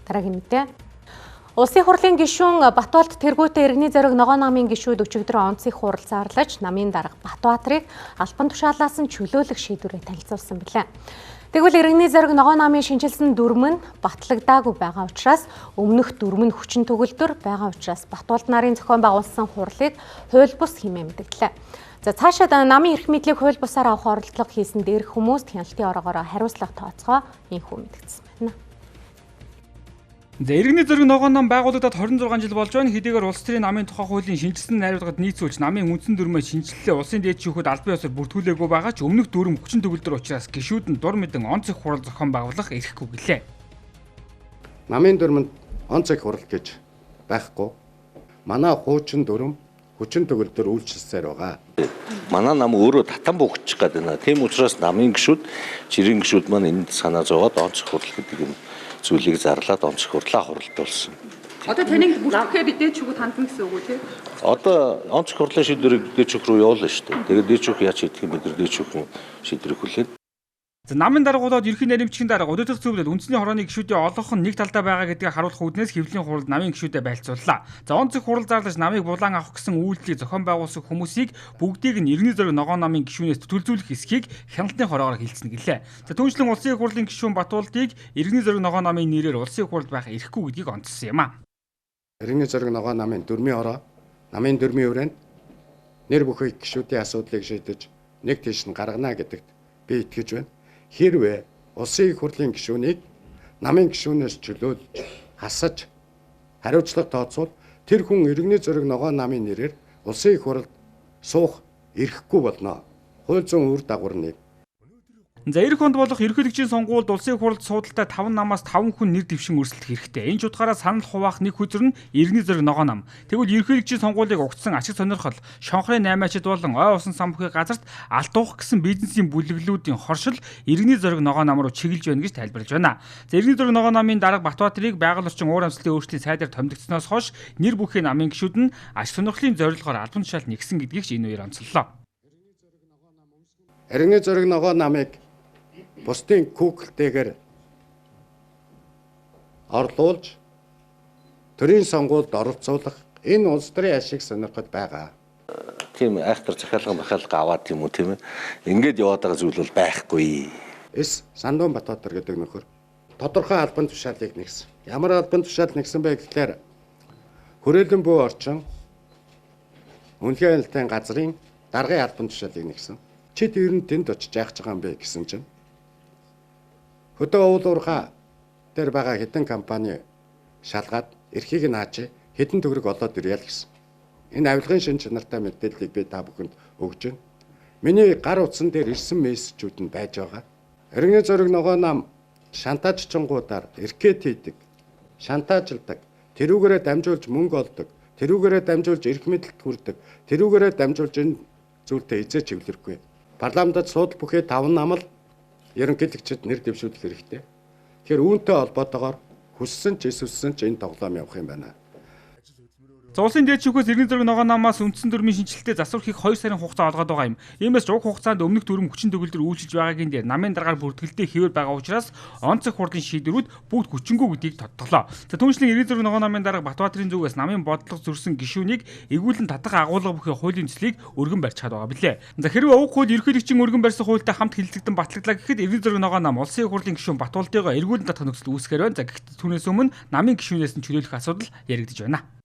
Дараагийн мэдээ. Улсын хурлын гишүүн Батболд тэргүүтээ иргэний зориг ногоо намын гишүүд өчигдөр онцгой хурал зарлаж намын дарга Батбаатрыг албан тушаалаас нь чөлөөлөх шийдвэрээ танилцуулсан билээ. Тэгвэл иргэний зориг ногоо намын шинжилсэн дүрм нь батлагдаагүй байгаа учраас өмнөх дүрм нь хүчин төгөлдөр байгаа учраас Батболд нарын зохион байгуулсан хурлыг хууль бус хэмээн мэдгэлээ. За цаашаа намын эрх мэдлийг хууль бусаар авах оролдлого хийсэн дээрх хүмүүст хяналтын ороогоор хариуцлага тооцгоо инхүү мэдгдсэн байна. За иргэний зориг ногоо нам байгуулагдаад 26 жил болж байна. Хэдийгээр улс төрийн намын тухай хуулийн шинжилсэн найруулгад нийцүүлж намын үндсэн дүрмээ шинжилэлээ улсын дээд шүүхэд албан ёсоор бүртгүүлээгүй байгаа ч өмнөх дүрм хүчин төгөлдөр учраас гишүүд нь дур мэдэн онцгой хурал зохион байгуулах эрхгүй гэлээ. Намын дүрмэнд онцгой хурал гэж байхгүй. Манай хуучин дүрм хүчин төгөлдөр үйлчилсээр байгаа. Манай нам өөрөө татан буугчих гээд байна. Тийм учраас намын гишүүд, жирийн гишүүд маань энд санаа зовоод онцгой хурал гэдэг юм зүйлийг зарлаад онцгой хурлаа хуралдуулсан. Одоо таныг бүртгэхээ бид дээд шүүхэд хандна гэсэн үг үү тий? Одоо онцгой хурлын шийдвэрийг дээд шүүх рүү явуулна шүү дээ. Тэгээд дээд шүүх яаж хийх юм бид дээд шүүхийн шийдвэрийг хүлээн. За намын даргуулаад ерхий наримчгийн дарга удирдах зөвлөлд үндэсний хорооны гишүүдийн олонх нь нэг талдаа байгаа гэдгийг харуулах үүднээс хэвлэлийн хуралд намын гишүүдэд байлцууллаа. За онцгой хурал зарлаж намыг булаан авах гэсэн үйлдэлийг зохион байгуулсан хүмүүсийг бүгдийг нь иргэний зориг ногоо намын гишүүнээс төлөвлөх эсхийг хяналтын хороогоор хэлсэн гэлээ. За түүнчлэн улсын хурлын гишүүн Батболдыг иргэний зориг ногоо намын нэрээр улсын хурлд байх эрхгүй гэдгийг онцлсан юм а. Иргэний зориг ногоо намын дүрмийн ороо, намын дүрмийн хүрээнд нэр бүхий гишүүдийн асуудлыг шийдэж нэг тийш нь гаргана гэдэгт би итгэж байна. Хэрвээ улсын хурлын гишүүнийг намын гишүүнээс чөлөөлж хасаж хариуцлага тооцвол тэр хүн иргэний зориг ногоо намын нэрээр улсын хурлд суух эрхгүй болно. Хууль зүйн үр дагавар нэг. За эх хонд болох ерөнхийлөгчийн сонгуульд улсын хурлд суудалтай 5 намаас 5 хүн нэр дэвшин өрсөлдөх хэрэгтэй. Энэ ч утгаараа санал хуваах нэг хүзэр нь иргэний зориг ногоо нам. Тэгвэл ерөнхийлөгчийн сонгуулийг угтсан ашиг сонирхол, шонхрын 8-ачид болон ой усан сан бүхий газарт алтуух гэсэн бизнесийн бүлэглүүдийн хоршил иргэний зориг ногоо нам руу чиглэж байна гэж тайлбарлаж байна. За иргэний зориг ногоо намын дарга Батбаатрыг байгаль орчин уур амьсгалын өөрчлөлийн сайдаар томилогдсноос хойш нэр бүхий намын гишүүд нь ашиг сонирхлын зорилгоор албан тушаал нэгсэн гэдгийг ч энэ үеэр онцлолоо. Иргэний зориг ногоо намыг бусдын куклтэйгээр орлуулж төрийн сонгуульд оролцуулах энэ улс төрийн ашиг сонирхол байгаа. Тийм айхтар захиалга аваад тийм үү тийм ээ. Ингээд яваад байгаа зүйл бол байхгүй. Сандуун Батбаатар гэдэг нөхөр тодорхой албан тушаалыг нэгсэн. Ямар албан тушаал нэгсэн бэ гэхээр хүрээлэн буй орчин үнэлгээ хяналтын газрын даргын албан тушаалыг нэгсэн. Чи тэр нь тэнд очиж яах байгаа юм бэ гэсэн чинь хөдөө уулуурхаа дээр байгаа хэдэн компани шалгаад эрхийг нь хааж хэдэн төгрөг олоод ирье л гэсэн. Энэ авилгын шин чанартай мэдээллийг би та бүхэнд өгж байна. Миний гар утсан дээр ирсэн мессежүүд нь байж байгаа. Иргэний зориг ногоо нам шантаажчингуудаар эркет хийдэг, шантаажладаг, тэрүүгээрээ дамжуулж мөнгө олдог, тэрүүгээрээ дамжуулж эрх мэдэлд хүрдэг, тэрүүгээрээ дамжуулж энэ зүйлтэй эзээ чиглэхгүй. Парламентод суудал бүхий 5 нам л ерөнхийлөгчд нэр дэвшүүлэх хэрэгтэй. Тэгэхээр үүнтэй холбоотойгоор хүссэн ч эсвэл энэ тоглоом явах юм байна. За улсын дээд шүүхээс иргэний зориг ногоо намаас үндсэн дүрмийн шинжилэлтэд засвархийг 2 сарын хугацаа олгоод байгаа юм. Иймээс уг хугацаанд өмнөх дүрм хүчин төгөлдөр үйлчилж байгаагийн дээр намын даргаар бүртгэлтэй хэвээр байгаа учраас онцгой хурлын шийдвэрүүд бүгд хүчингүй гэдгийг тодтоглоо. За түүнчлэн иргэний зориг ногоо намын дарга Батбаатрын зүгээс намын бодлого зөрсөн гишүүнийг эгүүлэн татах агуулга бүхий хуулийн төслийг өргөн барьж чад байгаа билээ. За хэрвээ уг хууль ерөнхийлөгчийн өргөн барьсан хуультай хамт хилцэгдэн батлагдлаа гэхэд иргэний зориг ногоо нам улсын хурлын гишүүн Батболдыгоо эргүүлэн татах нөхцөл үүсгэр байна. За гэхдээ түүнээс өмнө намын гишүүнээс нь чөлөөлөх асуудал яригдж байна.